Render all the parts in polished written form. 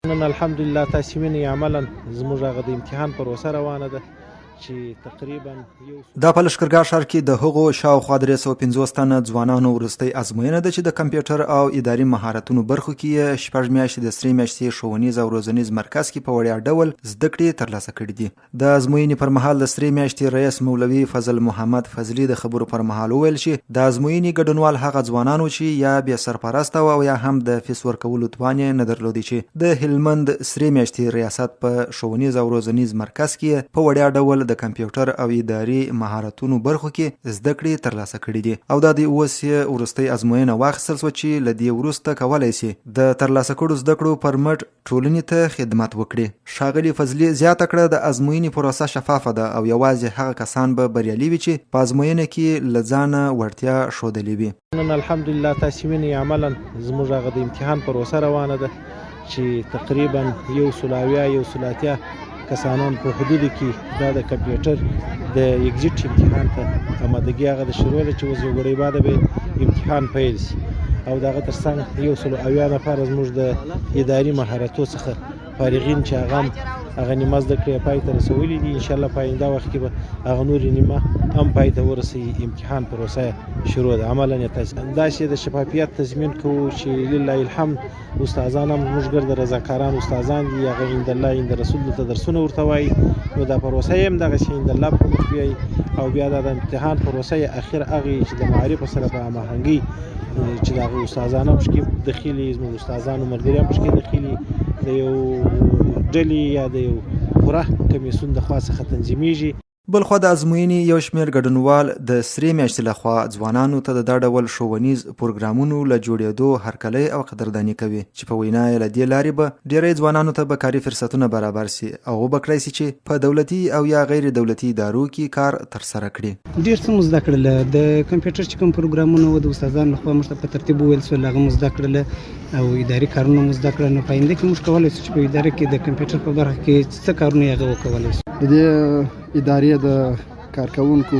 نن الحمدلله تاسې وینئ عملا زموږ هغه د امتحان پروسه روانه ده چې تقریبا دا په لښکرګاه ښار کې د هغو شاوخوا 350 تنه ځوانانو وروستۍ ازموینه ده چې د کمپیوټر او اداري مهارتونو برخو کې یې 6 میاشتې د 3 میاشتې ښوونیز او روزنیز مرکز کې په وړیا ډول زده کړې ترلاسه کړي دي. د ازموینې پر مهال د 3 میاشتې رئیس مولوي فضل محمد فضلي د خبرو پر مهال وویل چې د ازموینې ګډونوال هغه ځوانانو چې یا بې سرپرسته او یا هم د فیس ورکولو توان یې نه درلودي چې د هلمند 3 میاشتې ریاست په ښوونیز او روزنیز مرکز کې په وړیا ډول د کمپیوټر او اداري مهارتونو برخو کې زده کړې ترلاسه کړي دي او دا د اوس یې وروستۍ ازموینه واخیستل شوه چې له دې وروسته کولی شي د ترلاسه کړو زده کړو پر مټ ټولنې ته خدمت وکړي. ښاغلي فضلي زیاته کړه د ازموینې پروسه شفافه ده او یوازې هغه کسان به بریالي وي چې په ازموینه کې له ځانه وړتیا ښودلې وي. نن الحمدلله تاسې وینئ عملا زموږ هغه د امتحان پروسه روانه ده چې تقریبا 180 کسانان په حدودو کې دا د کمپیوټر د ایگزیټ امتحان ته آمادګي هغه د شروع ده چې اوس یو ګړی بعده به امتحان پیل شي او د هغه تر څنګ 180 نفر زموږ د اداري مهارتو څخه فارغین چې هغه نیمه زده کړې پای ته رسولي دي. انشاءالله په آینده وخت کې به هغه نورې نیمه هم پای ته ورسوي. امتحان پروسه شروع ده. عملا یې داسې د شفافیت تضمین کوو چې لله الحمد استادان هم زموږ ګرده رضاکاران استادان دي، هغه عند الله عند رسول ته درسونه ورته وایي، نو دا پروسه یې هم دغسې عند الله په مخ بیایي او بیا د امتحان پروسه یې اخر هغې چې د معارفو سره په هماهنګۍ چې د هغه استادان هم پشکې دخیلي، زموږ استادانو ملګري هم پشکې دخیلي، د یو ډلې یا د یو پوره کمیسیون د خوا څخه تنظیمیږي. بلخوا د ازموینې یو شمېر ګډونوال د 3 میاشتې لخوا ځوانانو ته د دا ډول ښوونیز پروګرامونو له جوړېدو هرکلی او قدرداني کوي چې په وینا یې له دې لارې به ډېری ځوانانو ته به کاري فرصتونه برابر سي او به کړی سي چې په دولتي او یا غیر دولتي ادارو کې کار ترسره کړي. ډېر څه مو زده کړل. د کمپیوټر چې کوم پروګرامونه وو د استادانو لخوا موږ ته په ترتیب وویل شول، هغه مو زده کړل او اداري کارونه مو زده کړل. نو په آینده کې موږ کولی شو چې په اداره کې د کمپیوټر په برخه کې څه کارونه هغه وکولی شو. د دې ادارې د کارکوونکو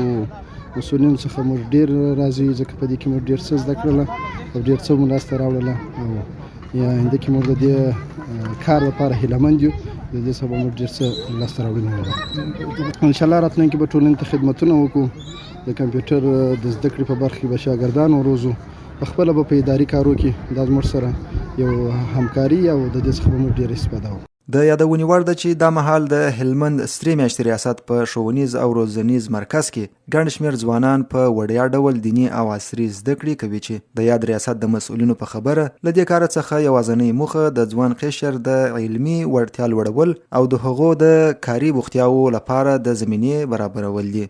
مسؤلینو څخه موږ ډېر راضي یو، ځکه په دې کې موږ ډېر څه زده کړله او ډېر څه مو لاسته راوړله او یا آینده کې موږ د دې کار لپاره هیلهمند یو. د دې څخه به موږ ډېر څه لاسته راوړنې ولرو. انشاءالله راتلونکي به ټولنې ته خدمتونه وکړو، د کمپیوټر د زده کړې په برخه کې به شاګردان وروزو، پخپله به په اداري کارو کې دا زموږ سره یو همکاري او د دې څخه به موږ ډېره استفاده وکړو. د یادونې وړ ده چې دا مهال د هلمند 3 میاشتې ریاست په ښوونیز او روزنیز مرکز کې ګڼ شمېر ځوانان په وړیا ډول دیني او عصري زده کړې کوي چې د یاد ریاست د مسؤلینو په خبره له دې کاره څخه یوازینۍ موخه د ځوان قشر د علمي وړتیا لوړول او د هغو د کاري بوختیاوو لپاره د زمینې برابرول دي.